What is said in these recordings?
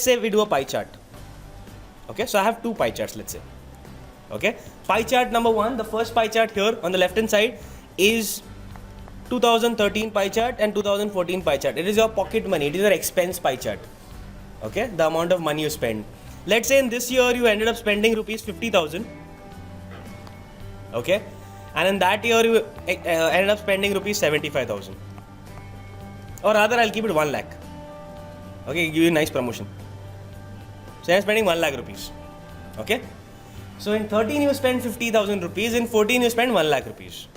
let's say we do a pie chart. Okay, so I have two pie charts, let's say. Okay, pie chart number 1, the first pie chart here on the left hand side is 2013 pie chart and 2014 pie chart. It is your pocket money, it is your expense pie chart. Okay, the amount of money you spend. Let's say in this year you ended up spending rupees 50,000. Okay, and in that year you ended up spending rupees 75,000. Or rather, I'll keep it 1 lakh. Okay, give you a nice promotion. So I'm spending 1 lakh rupees. Okay, so in 13 you spend 50,000 rupees, in 14 you spend 1 lakh rupees.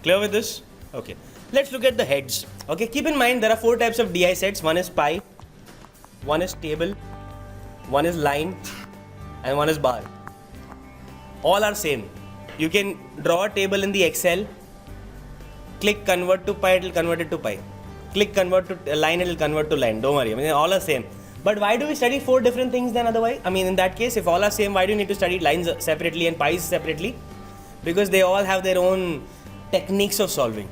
Clear with this? Okay, let's look at the heads. Okay, keep in mind there are 4 types of DI sets. One is pie, one is table, one is line, and one is bar. All are same. You can draw a table in the Excel, click convert to pie, it will convert it to pie. Click convert to line, it will convert to line. Don't worry, I mean all are same. But why do we study 4 different things then otherwise? I mean in that case, if all are same, why do you need to study lines separately and pies separately? Because they all have their own techniques of solving.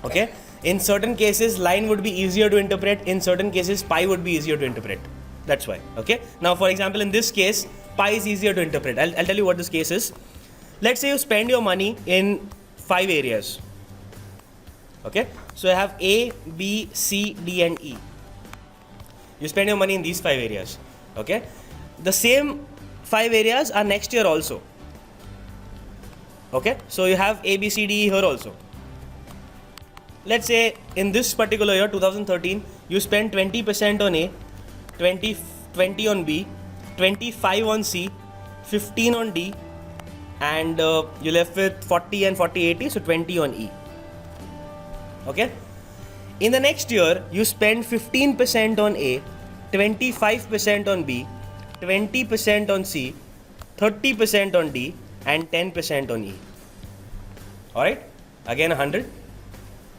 Okay, in certain cases line would be easier to interpret, in certain cases pi would be easier to interpret. That's why. Okay, now for example in this case pi is easier to interpret. I'll tell you what this case is. Let's say you spend your money in 5 areas. Okay, so you have A, B, C, D and E. You spend your money in these 5 areas. Okay, the same 5 areas are next year also. Okay, so you have A, B, C, D, E here also. Let's say in this particular year 2013 you spend 20% on A, 20 on B, 25 on C, 15 on D, and you left with 40 and 40 80, so 20 on E. Okay, in the next year you spend 15% on A, 25% on B, 20% on C, 30% on D and 10% on E. Alright, again 100.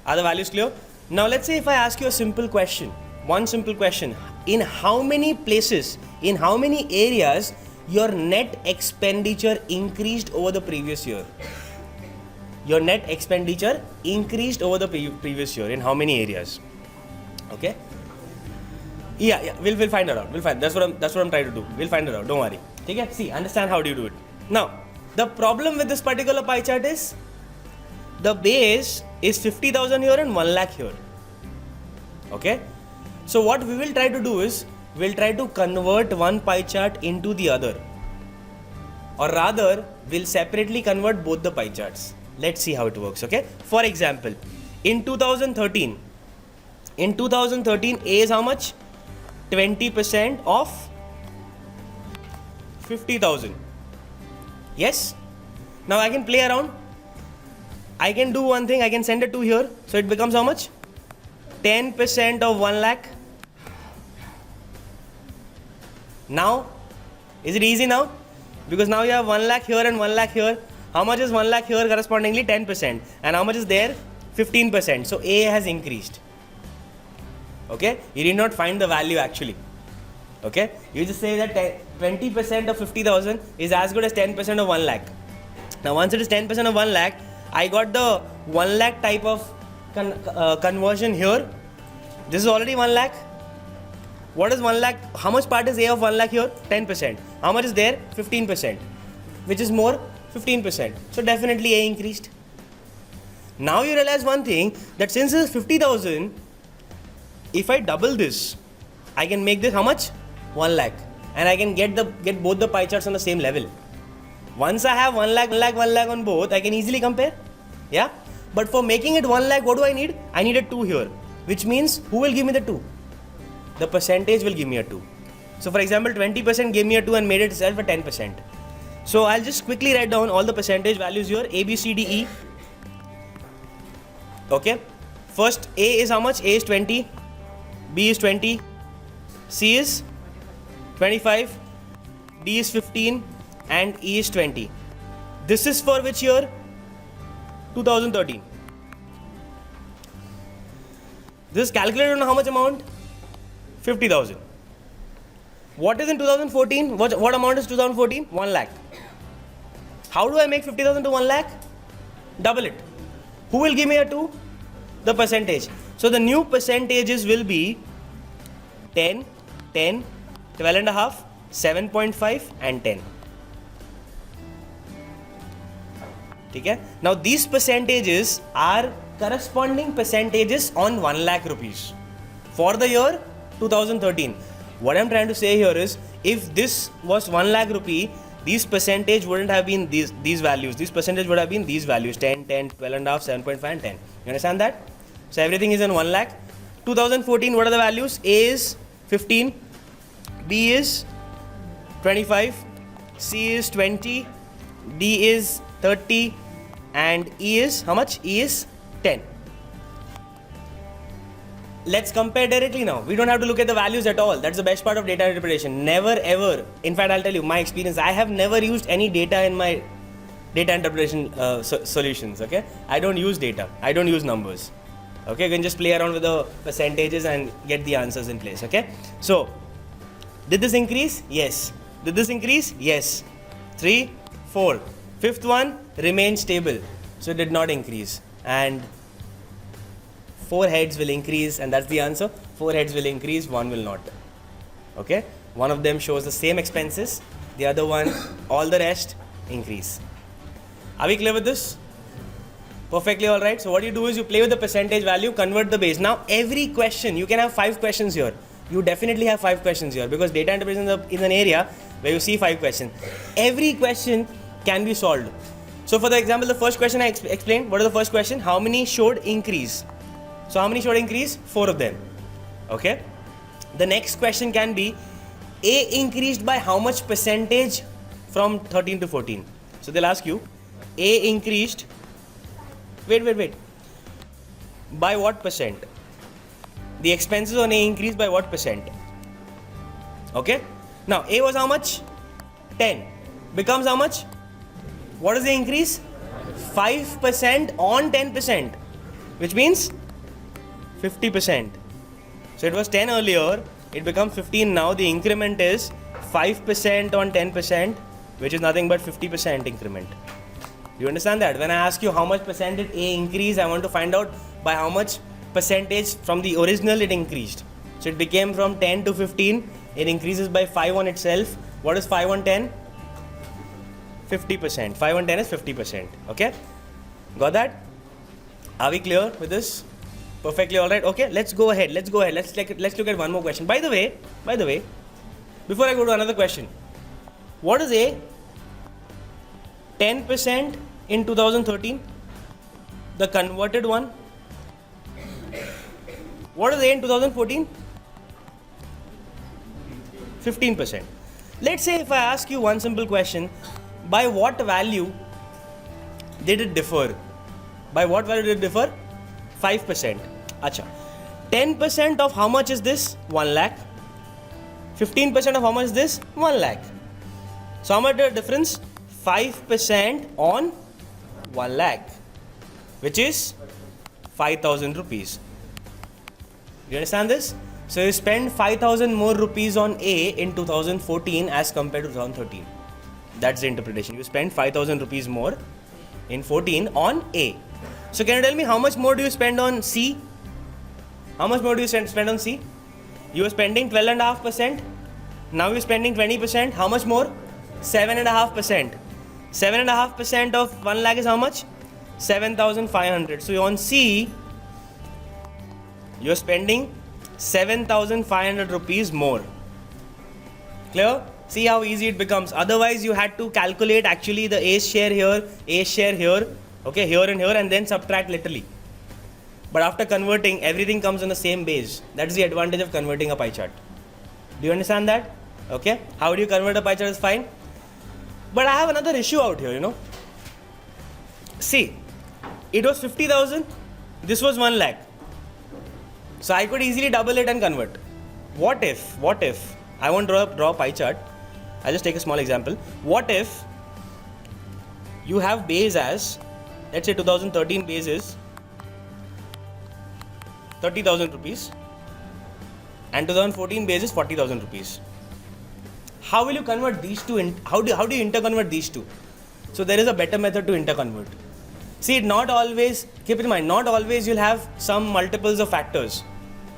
Are the values clear? Now let's say if I ask you a simple question, one simple question, in how many places, in how many areas your net expenditure increased over the previous year? Your net expenditure increased over the previous year in how many areas? Okay, yeah, we'll find it out. That's what I'm trying to do. We'll find it out, don't worry. Okay, see, understand how do you do it. Now the problem with this particular pie chart is the base is 50,000 here and 1 lakh here. Okay, so what we will try to do is we'll try to convert one pie chart into the other, or rather we'll separately convert both the pie charts. Let's see how it works. Okay, for example in 2013 A is how much? 20% of 50,000. Yes, now I can play around. I can do one thing, I can send it to here, so it becomes how much? 10% of 1 lakh. Now is it easy now? Because now you have 1 lakh here and 1 lakh here. How much is 1 lakh here? Correspondingly 10%. And how much is there? 15%. So A has increased. Okay, you did not find the value actually. Okay, you just say that 20% of 50,000 is as good as 10% of 1 lakh. Now once it is 10% of 1 lakh, I got the 1 lakh type of conversion here. This is already 1 lakh. What is 1 lakh? How much part is A of 1 lakh here? 10%. How much is there? 15%. Which is more? 15%. So definitely A increased. Now you realize one thing, that since this is 50,000, if I double this, I can make this how much? 1 lakh. And I can get both the pie charts on the same level. Once I have 1 lakh, 1 lakh, 1 lakh on both, I can easily compare. Yeah. But for making it 1 lakh, what do I need? I need a 2 here. Which means, who will give me the 2? The percentage will give me a 2. So for example, 20% gave me a 2 and made itself a 10%. So I'll just quickly write down all the percentage values here. A, B, C, D, E. Okay. First, A is how much? A is 20. B is 20. C is 25. D is 15. And E is 20. This is for which year? 2013. This is calculated on how much amount? 50,000. What is in 2014? What amount is 2014? 1 lakh. How do I make 50,000 to 1 lakh? Double it. Who will give me a 2? The percentage. So the new percentages will be 10, 10, 12 and a half, 7.5 and 10. Okay? Now these percentages are corresponding percentages on 1 lakh rupees for the year 2013. What I'm trying to say here is, if this was 1 lakh rupee, these percentage wouldn't have been these values. These percentage would have been these values: 10, 10, 12 and a half, 7.5 and 10. You understand that? So everything is in 1 lakh. 2014, what are the values? A is 15, B is 25, C is 20, D is 30, and E is how much? E is 10. Let's compare directly now. We don't have to look at the values at all. That's the best part of data interpretation. Never ever. In fact, I'll tell you my experience. I have never used any data in my data interpretation solutions. Okay, I don't use data. I don't use numbers. Okay, you can just play around with the percentages and get the answers in place. Okay, so did this increase? Yes. Did this increase? Yes. 3, 4. Fifth one remained stable, so it did not increase. And 4 heads will increase, and that's the answer. 4 heads will increase, 1 will not. Okay, one of them shows the same expenses, the other one, all the rest increase. Are we clear with this? Perfectly all right. So what you do is you play with the percentage value, convert the base. Now every question, you can have 5 questions here. You definitely have 5 questions here, because data interpretation is an area where you see 5 questions. Every question can be solved. So for the example, the first question I explained, what is the first question? How many showed increase? So how many showed increase? 4 of them. Okay. The next question can be, A increased by how much percentage from 13 to 14? So they'll ask you, A increased, wait. By what percent? The expenses on A increased by what percent? Okay. Now A was how much? 10. Becomes how much? What is the increase? 5% on 10%, which means 50%. So it was 10 earlier, it becomes 15 now. The increment is 5% on 10%, which is nothing but 50% increment. You understand that? When I ask you how much percent did A increase, I want to find out by how much percentage from the original it increased. So it became from 10 to 15, it increases by 5 on itself. What is 5 on 10? 50%. 5 on 10 is 50%. Okay? Got that? Are we clear with this? Perfectly all right. Okay, let's go ahead. Let's look at one more question. By the way, before I go to another question, what is A? 10% in 2013, the converted one. What is A in 2014? 15%. Let's say if I ask you one simple question, by what value did it differ? By what value did it differ? 5%. Acha. 10% of how much is this? 1 lakh. 15% of how much is this? 1 lakh. So how much is the difference? 5% on 1 lakh, which is 5,000 rupees. Do you understand this? So you spend 5,000 more rupees on A in 2014 as compared to 2013. That's the interpretation. You spend 5,000 rupees more in 14 on A. So can you tell me how much more do you spend on C? How much more do you spend on C? You are spending 12.5%. Now you're spending 20%. How much more? 7.5%. 7.5% of 1 lakh is how much? 7,500. So on C, you're spending 7,500 rupees more. Clear? See how easy it becomes. Otherwise, you had to calculate actually the A's share here, okay, here, and then subtract literally. But after converting, everything comes on the same base. That's the advantage of converting a pie chart. Do you understand that? Okay. How do you convert a pie chart is fine. But I have another issue out here, See, it was 50,000. This was 1 lakh. So I could easily double it and convert. What if I won't draw a pie chart. I'll just take a small example. What if you have base as, let's say 2013 base is 30,000 rupees and 2014 base is 40,000 rupees. How will you convert these two? How do you interconvert these two? So there is a better method to interconvert. See, not always, keep in mind, not always you'll have some multiples of factors.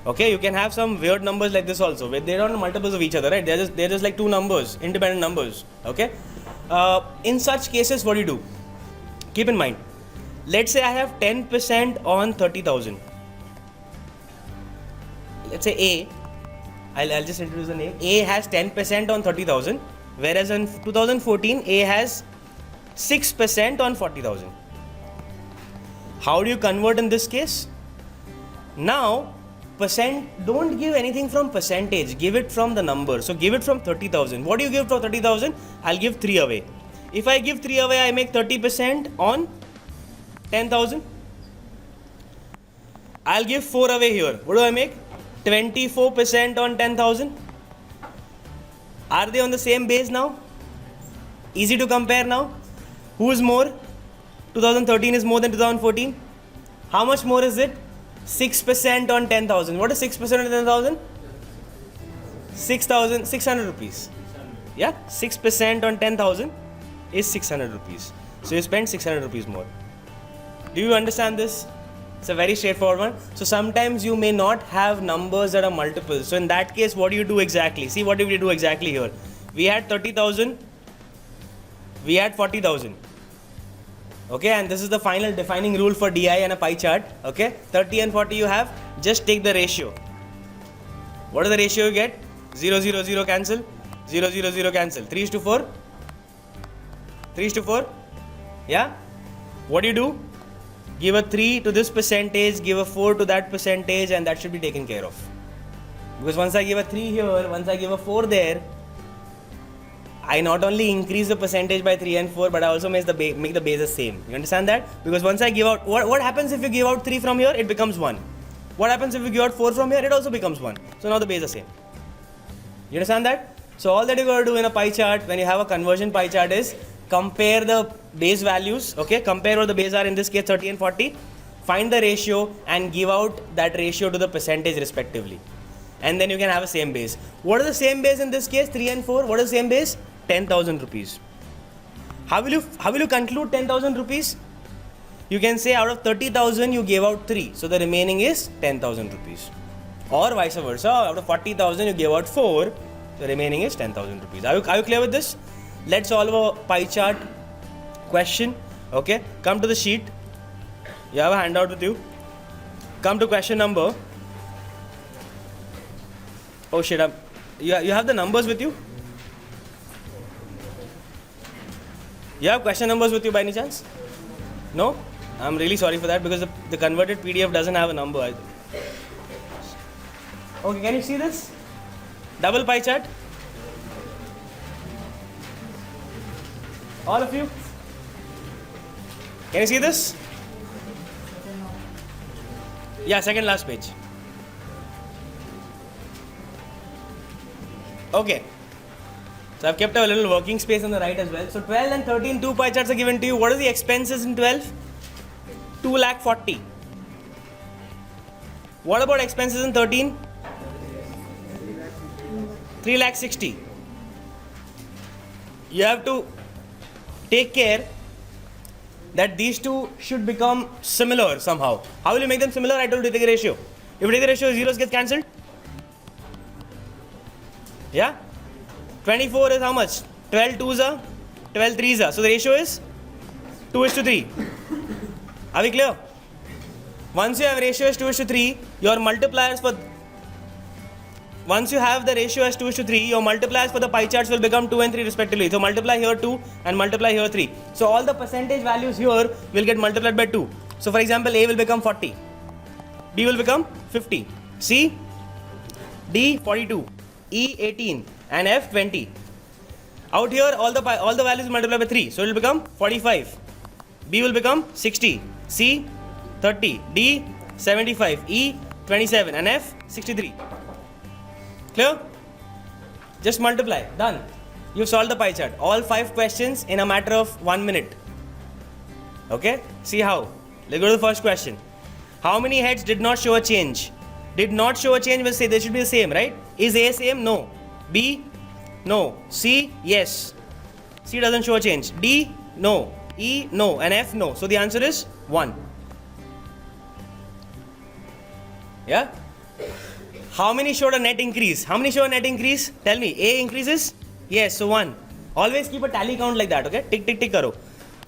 Okay, you can have some weird numbers like this also, where they're not multiples of each other, right? They're just like two numbers, independent numbers. Okay. In such cases, what do you do? Keep in mind, let's say I have 10% on 30,000. Let's say A. I'll just introduce the name. A has 10% on 30,000, whereas in 2014 A has 6% on 40,000. How do you convert in this case? Now, don't give anything from percentage, give it from the number. So give it from 30,000. What do you give from 30,000? I'll give 3 away. If I give 3 away, I make 30% on 10,000. I'll give 4 away here. What do I make? 24% on 10,000. Are they on the same base now? Easy to compare now. Who is more? 2013 is more than 2014. How much more is it? 6% on 10,000. What is 6% on 10,000? 6,600 rupees. Yeah, 6% on 10,000 is 600 rupees. So you spend 600 rupees more. Do you understand this? It's a very straightforward one. So sometimes you may not have numbers that are multiples. So in that case, what do you do exactly? See, what did we do exactly here? We had 30,000. We had 40,000. Okay, and this is the final defining rule for DI and a pie chart. Okay, 30 and 40 you have. Just take the ratio. What is the ratio you get? 0, 0, 0 cancel. 0, 0, 0 cancel. 3:4. 3:4. Yeah. What do you do? Give a 3 to this percentage, give a 4 to that percentage, and that should be taken care of. Because once I give a 3 here, once I give a 4 there, I not only increase the percentage by 3 and 4, but I also make the base the same. You understand that? Because once I give out, what happens if you give out 3 from here? It becomes 1. What happens if you give out 4 from here? It also becomes 1. So now the base is the same. You understand that? So all that you got to do in a pie chart, when you have a conversion pie chart, is compare the base values. Okay, compare what the base are, in this case 30 and 40. Find the ratio and give out that ratio to the percentage respectively. And then you can have a same base. What is the same base in this case? 3 and 4. What is the same base? 10,000 rupees. How will you conclude 10,000 rupees? You can say out of 30,000 you gave out 3, so the remaining is 10,000 rupees. Or vice versa, out of 40,000 you gave out 4, the remaining is 10,000 rupees. Are you clear with this? Let's solve a pie chart question. Okay, come to the sheet. You have a handout with you. Come to question number. Oh shit, you have the numbers with you? You have question numbers with you by any chance? No? I'm really sorry for that, because the converted PDF doesn't have a number. Okay, can you see this? Double pie chart? All of you? Can you see this? Yeah, second last page. Okay. So I've kept a little working space on the right as well. So 12 and 13, 2 pie charts are given to you. What are the expenses in 12? 2,40,000. What about expenses in 13? 3,60,000. You have to take care that these two should become similar somehow. How will you make them similar? I told you to take a ratio. If you take the ratio, zeros get cancelled. Yeah? 24 is how much? 12 2s are, 12 3s are. So the ratio is 2:3. Are we clear? Once you have ratio as 2:3, your multipliers for... Once you have the ratio as 2:3, your multipliers for the pie charts will become 2 and 3 respectively. So multiply here 2 and multiply here 3. So all the percentage values here will get multiplied by 2. So for example, A will become 40. B will become 50. C, D 42. E 18. And F 20. Out here all the values multiply by 3, so it will become 45. B will become 60. C 30. D 75. E 27. And F 63. Clear? Just multiply. Done. You've solved the pie chart. All 5 questions in a matter of 1 minute. Okay? See how? Let's go to the first question. How many heads did not show a change? Did not show a change, we'll say they should be the same, right? Is A same? No. B? No. C? Yes. C doesn't show a change. D? No. E? No. And F? No. So the answer is 1. Yeah? How many showed a net increase? How many show a net increase? Tell me. A increases? Yes, so 1. Always keep a tally count like that, okay? Tick, tick, tick karo.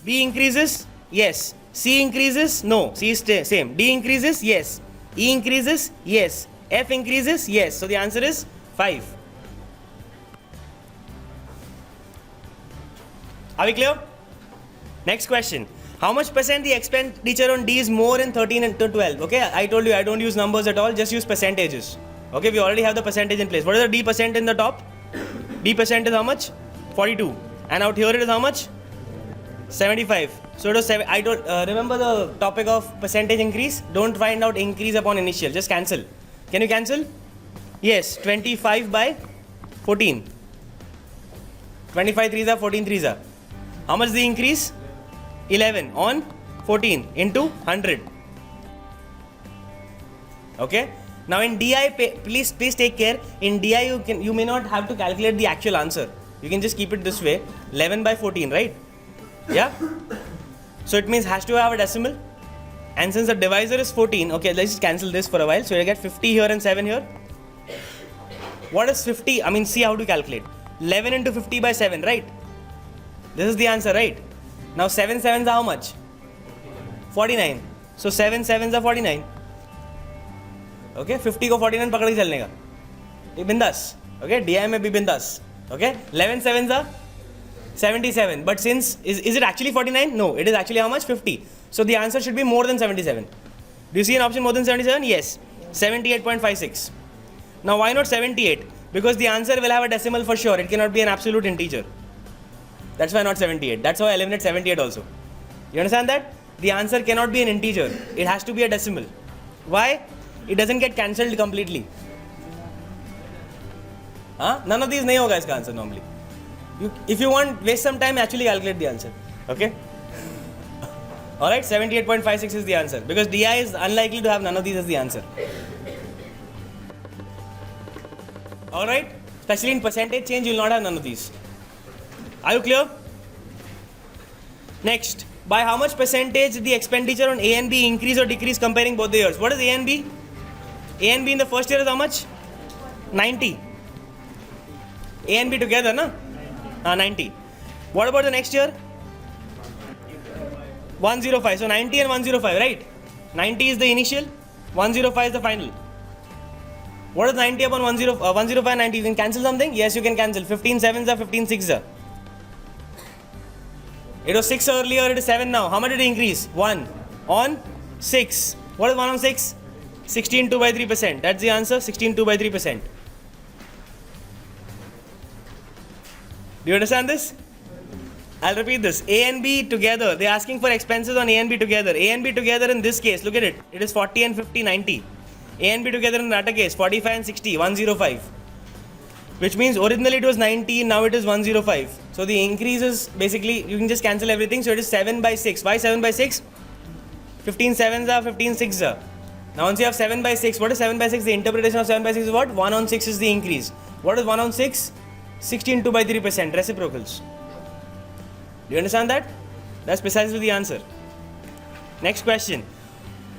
B increases? Yes. C increases? No. C is same. D increases? Yes. E increases? Yes. F increases? Yes. So the answer is 5. Are we clear? Next question. How much percent the expenditure on D is more in 13 and 12? Okay, I told you I don't use numbers at all, just use percentages. Okay, we already have the percentage in place. What is the D percent in the top? D percent is how much? 42. And out here it is how much? 75. So it was 7. I don't remember the topic of percentage increase. Don't find out increase upon initial. Just cancel. Can you cancel? Yes. 25 by 14. 25 threes are 14 threes are. How much is the increase? 11 on 14 into 100. Okay. Now in DI, please take care. In DI, you may not have to calculate the actual answer. You can just keep it this way. 11 by 14, right? Yeah. So it means has to have a decimal. And since the divisor is 14, okay, let's just cancel this for a while. So you get 50 here and 7 here. What is 50? I mean, see how to calculate. 11 into 50 by 7, right? This is the answer, right? Now 7 sevens are how much? 49. So 7 sevens are 49. Okay, 50 को 49 पकड़ के चलने का. ये बिंदास. Okay, DI में भी बिंदास. Okay, 11 sevens are 77. But since is it actually 49? No, it is actually how much? 50. So the answer should be more than 77. Do you see an option more than 77? Yes. 78.56. Now why not 78? Because the answer will have a decimal for sure. It cannot be an absolute integer. That's why not 78. That's why I eliminate 78 also. You understand that? The answer cannot be an integer. It has to be a decimal. Why? It doesn't get cancelled completely. Huh? None of these nahi hoga iska answer normally. If you want, waste some time, actually calculate the answer. Okay? Alright, 78.56 is the answer. Because DI is unlikely to have none of these as the answer. Alright? Especially in percentage change, you will not have none of these. Are you clear? Next, by how much percentage the expenditure on A and B increase or decrease comparing both the years? What is A and B? A and B in the first year is how much? 90. A and B together, na? 90. What about the next year? 105. So 90 and 105, right? 90 is the initial, 105 is the final. What is 90 upon 105 and 90? You can cancel something? Yes, you can cancel. 15 sevens are 15 sixes are. It was 6 earlier, it is 7 now. How much did it increase? 1 on 6. What is 1 on 6? 16 2 by 3%. That's the answer, 16 2 by 3%. Do you understand this? I'll repeat this. A and B together. They're asking for expenses on A and B together. A and B together in this case, look at it. It is 40 and 50, 90. A and B together in that case, 45 and 60, 105. Which means originally it was 90, now it is 105. So the increase is basically, you can just cancel everything. So it is 7 by 6. Why 7 by 6? 15 sevens are 15 sixes are. Now once you have 7 by 6, what is 7 by 6? The interpretation of 7 by 6 is what? 1 on 6 is the increase. What is 1 on 6? 16 2 by 3%, reciprocals. Do you understand that? That's precisely the answer. Next question.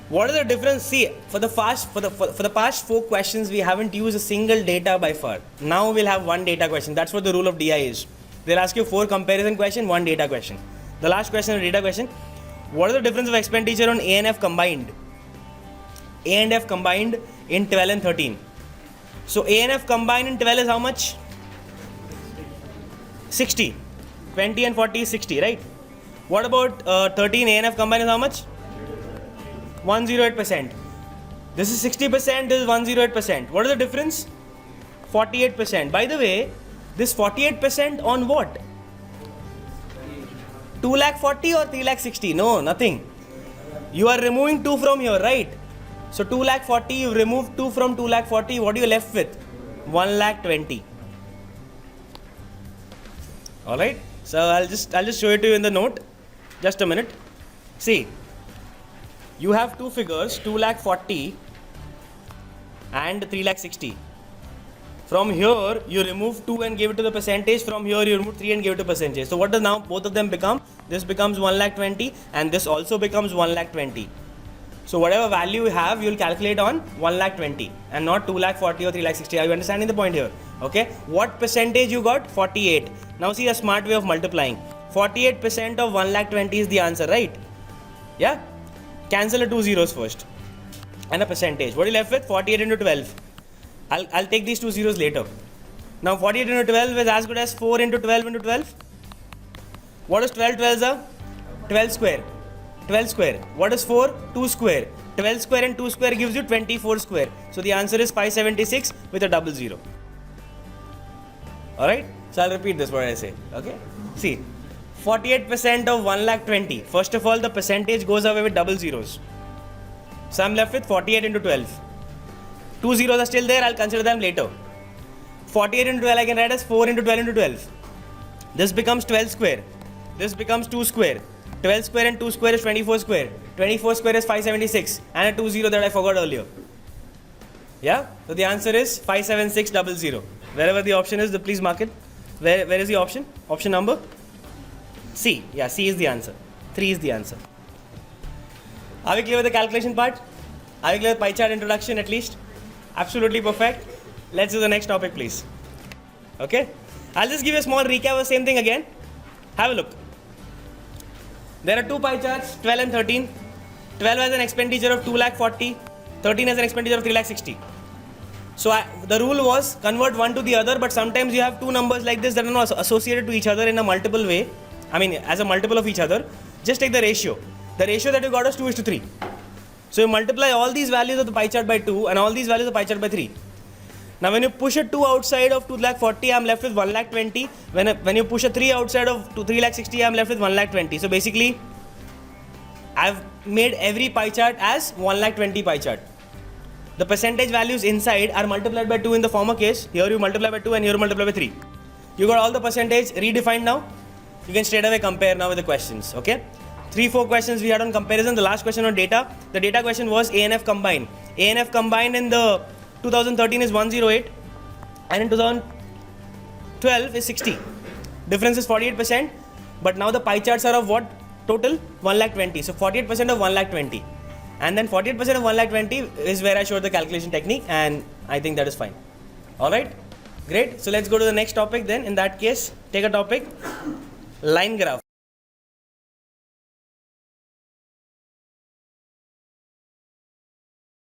What is the difference? See, for the past 4 questions, we haven't used a single data by far. Now we'll have one data question. That's what the rule of DI is. They'll ask you 4 comparison question, 1 data question. The last question is a data question. What is the difference of expenditure on A and F combined? A and F combined in 12 and 13. So A and F combined in 12 is how much? 60. 20 and 40 is 60, right? What about 13? A and F combined is how much? 108%. This is 60%, this is 108%. What is the difference? 48%. By the way, this 48% on what? 2 lakh 40 or 3 lakh 60? No, nothing. You are removing 2 from here, right? So 2 lakh 40, you remove 2 from 2 lakh 40. What are you left with? 1 lakh 20. Alright. So I'll just show it to you in the note. Just a minute. See. You have 2 figures, 2 lakh 40 and 3 lakh 60. From here, you remove 2 and give it to the percentage. From here, you remove 3 and give it to percentage. So what does now both of them become? This becomes 1 lakh 20 and this also becomes 1 lakh 20. So whatever value you have, you'll calculate on 1,20,000 and not 2,40,000 or 3,60,000. Are you understanding the point here? Okay. What percentage you got? 48. Now see a smart way of multiplying. 48% of 1,20,000 is the answer, right? Yeah. Cancel the 2 zeros first and a percentage. What are you left with? 48 into 12. I'll take these 2 zeros later. Now 48 into 12 is as good as 4 into 12 into 12. What is 12 12s are? 12 square. 12 square. What is 4? 2 square. 12 square and 2 square gives you 24 square. So the answer is 576 with a double zero. Alright? So I'll repeat this what I say. Okay? See, 48% of 1,20,000. First of all, the percentage goes away with double zeros. So I'm left with 48 into 12. 2 zeros are still there, I'll consider them later. 48 into 12 I can write as 4 into 12 into 12. This becomes 12 square. This becomes 2 square. 12 square and 2 square is 24 square. 24 square is 576 and a 2 0 that I forgot earlier. Yeah? So the answer is 57600. Wherever the option is, please mark it. Where is the option? Option number? C. Yeah, C is the answer. 3 is the answer. Are we clear with the calculation part? Are we clear with pie chart introduction at least? Absolutely perfect. Let's do the next topic, please. Okay? I'll just give you a small recap of the same thing again. Have a look. There are two pie charts, 12 and 13. 12 has an expenditure of 2,40,000. 13 has an expenditure of 3,60,000. So the rule was convert one to the other, but sometimes you have two numbers like this that are not associated to each other in a multiple way. I mean, as a multiple of each other. Just take the ratio. The ratio that you got is 2:3. So you multiply all these values of the pie chart by 2 and all these values of the pie chart by 3. Now when you push a 2 outside of 2,40,000, I'm left with 1,20,000. When you push a 3 outside of 3,60,000, I'm left with 1,20,000. So basically, I've made every pie chart as 1,20,000 pie chart. The percentage values inside are multiplied by 2 in the former case. Here you multiply by 2 and here you multiply by 3. You got all the percentage redefined now. You can straight away compare now with the questions. Okay? 3-4 questions we had on comparison. The last question on data. The data question was A and F combined. A and F combined in the 2013 is 108 and in 2012 is 60. Difference is 48%, but now the pie charts are of what total? 1,20,000. So 48% of 1,20,000, and then 48% of 1,20,000 is where I showed the calculation technique, and I think that is fine. Alright, great. So let's go to the next topic then. In that case, take a topic, line graph.